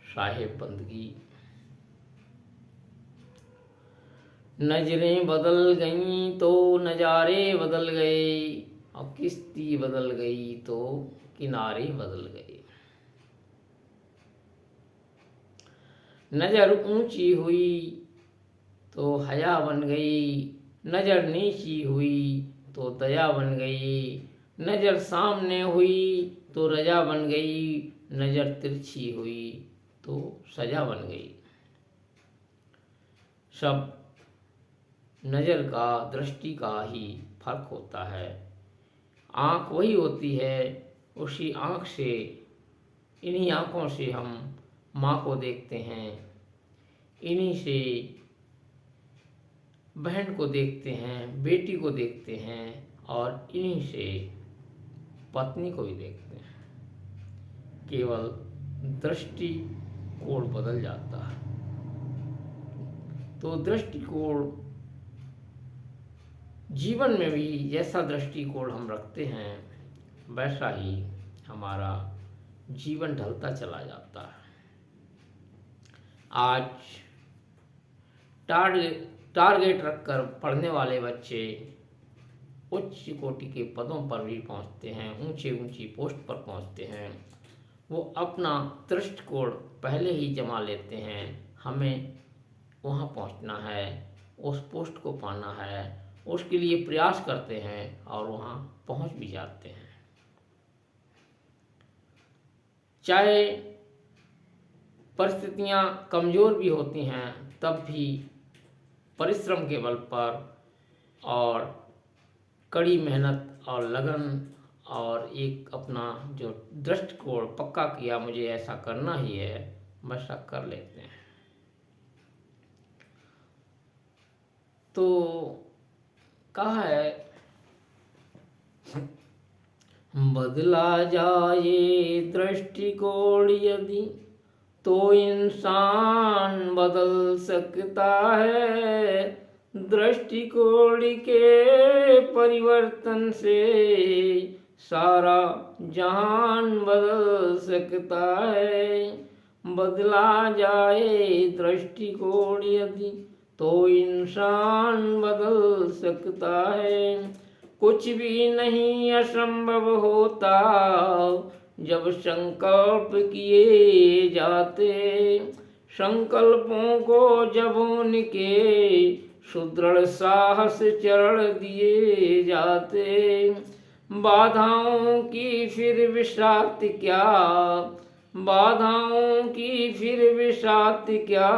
साहिब बंदगी। नजरें बदल गईं तो नज़ारे बदल गए, और किश्ती बदल गई तो किनारे बदल गए। नजर ऊंची हुई तो हया बन गई, नजर नीची हुई तो दया बन गई। नजर सामने हुई तो रजा बन गई, नजर तिरछी हुई तो सजा बन गई। सब नजर का, दृष्टि का ही फर्क होता है। आँख वही होती है, उसी आँख से, इन्हीं आँखों से हम माँ को देखते हैं, इन्हीं से बहन को देखते हैं, बेटी को देखते हैं, और इन्हीं से पत्नी को भी देखते हैं। केवल दृष्टिकोण बदल जाता है। तो दृष्टिकोण जीवन में भी जैसा दृष्टिकोण हम रखते हैं, वैसा ही हमारा जीवन ढलता चला जाता है। आज टारगेट रखकर पढ़ने वाले बच्चे उच्च कोटि के पदों पर भी पहुंचते हैं, ऊंची पोस्ट पर पहुंचते हैं। वो अपना दृष्टिकोण पहले ही जमा लेते हैं, हमें वहां पहुंचना है, उस पोस्ट को पाना है, उसके लिए प्रयास करते हैं और वहां पहुंच भी जाते हैं। चाहे परिस्थितियां कमज़ोर भी होती हैं, तब भी परिश्रम के बल पर और कड़ी मेहनत और लगन और एक अपना जो दृष्टिकोण पक्का किया, मुझे ऐसा करना ही है, वैसा कर लेते हैं। तो कहा है, बदला जाए दृष्टिकोण यदि तो इंसान बदल सकता है। दृष्टिकोण के परिवर्तन से सारा जहान बदल सकता है। बदला जाए दृष्टिकोण यदि तो इंसान बदल सकता है। कुछ भी नहीं असंभव होता जब संकल्प किए जाते। संकल्पों को जब उनके सुदृढ़ साहस चरण दिए जाते। बाधाओं की फिर विषाक्त क्या, बाधाओं की फिर विषाक्त क्या,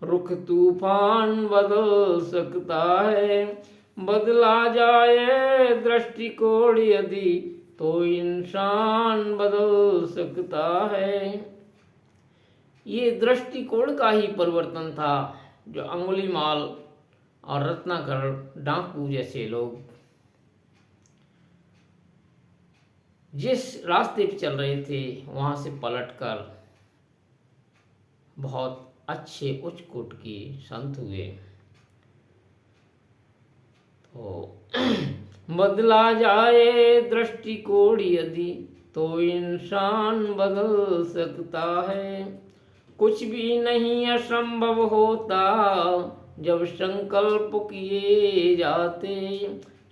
रुख तूफान बदल सकता है। बदला जाए दृष्टिकोण यदि तो इंसान बदल सकता है। ये दृष्टिकोण का ही परिवर्तन था जो अंगुलीमाल और रत्नाकर डाकू जैसे लोग जिस रास्ते पर चल रहे थे, वहां से पलटकर बहुत अच्छे उच्च कोटि के संत हुए। तो बदला जाए दृष्टिकोण यदि तो इंसान बदल सकता है। कुछ भी नहीं असंभव होता जब संकल्प किए जाते।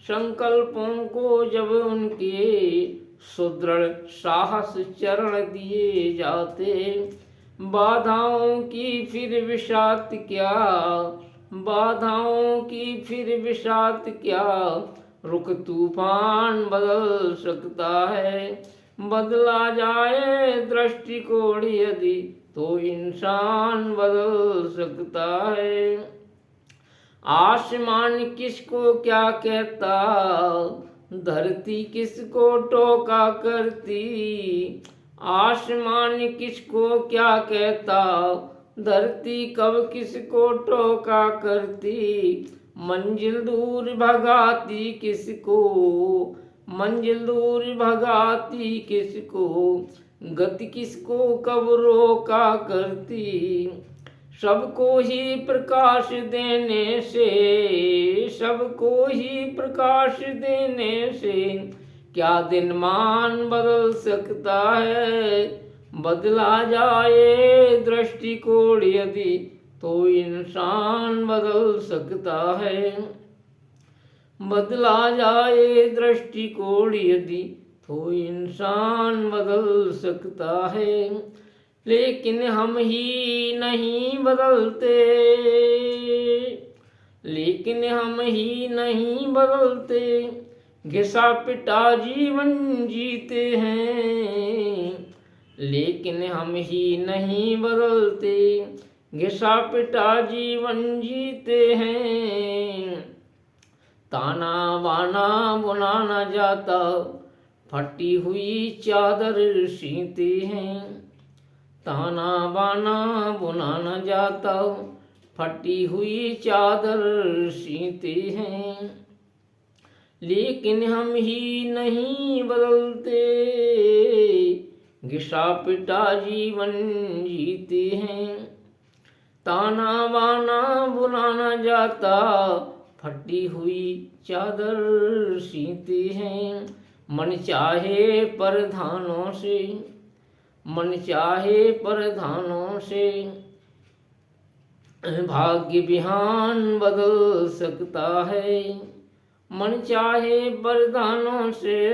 संकल्पों को जब उनके सुदृढ़ साहस चरण दिए जाते। बाधाओं की फिर विषाक्त क्या, बाधाओं की फिर विषाक्त क्या, रुख तूफान बदल सकता है। बदला जाए दृष्टिकोण यदि तो इंसान बदल सकता है। आसमान किसको क्या कहता, धरती किसको टोका करती। आसमान किसको क्या कहता, धरती कब किसको टोका करती। मंजिल दूर भगाती किसको, मंजिल दूर भगाती किसको, गति किसको कब रोका करती। सबको ही प्रकाश देने से, सबको ही प्रकाश देने से क्या दिन मान बदल सकता है। बदला जाए दृष्टिकोण यदि तो इंसान बदल सकता है। बदला जाए दृष्टिकोण यदि तो इंसान बदल सकता है। लेकिन हम ही नहीं बदलते, लेकिन हम ही नहीं बदलते, घिसा पिटा जीवन जीते हैं। लेकिन हम ही नहीं बदलते, घिसा पिटा जीवन जीते हैं। ताना बाना बुना न जाता, फटी हुई चादर सीते हैं। ताना बाना बुना न जाता, फटी हुई चादर सीते हैं। लेकिन हम ही नहीं बदलते, घिसा पिटा जीवन जीते हैं। ताना बाना बुना न जाता, फटी हुई चादर सीते हैं। मन चाहे परधानों से, मन चाहे परधानों से, भाग्य विहान बदल सकता है। मन चाहे परधानों से,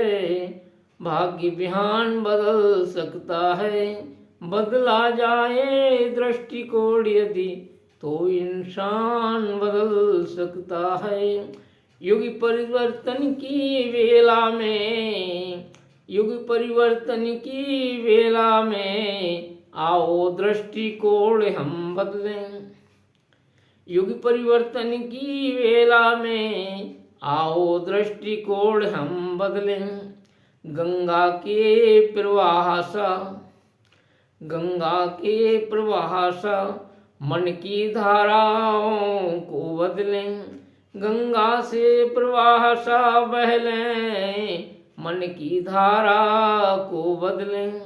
भाग्य विहान बदल सकता है। बदला जाए दृष्टिकोण यदि तो इंसान बदल सकता है। युग परिवर्तन की वेला में, युग परिवर्तन की वेला में, आओ दृष्टिकोण हम बदलें। युग परिवर्तन की वेला में, आओ दृष्टिकोण हम बदलें। गंगा के प्रवाह सा, गंगा के प्रवाह सा, मन की धाराओं को बदलें। गंगा से प्रवाह सा बह लें, मन की धारा को बदलें।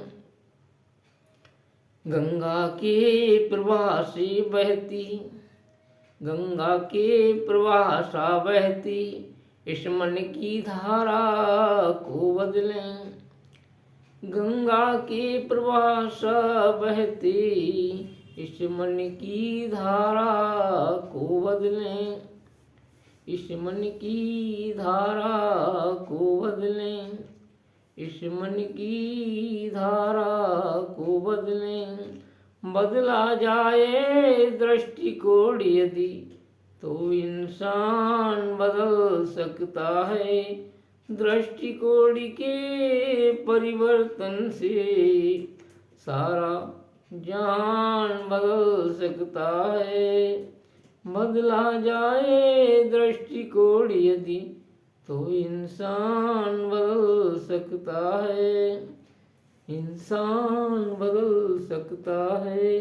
गंगा के प्रवाह से बहती, गंगा के प्रवाह सा बहती, इस मन की धारा को बदलें। गंगा के प्रवाह सा बहती, इस मन की धारा को बदलें। इस मन की धारा को बदलें, इस मन की धारा को बदलें। बदला जाए दृष्टिकोण यदि तो इंसान बदल सकता है। दृष्टिकोण के परिवर्तन से सारा जान बदल सकता है। बदला जाए दृष्टिकोण यदि तो इंसान बदल सकता है। इंसान बदल सकता है।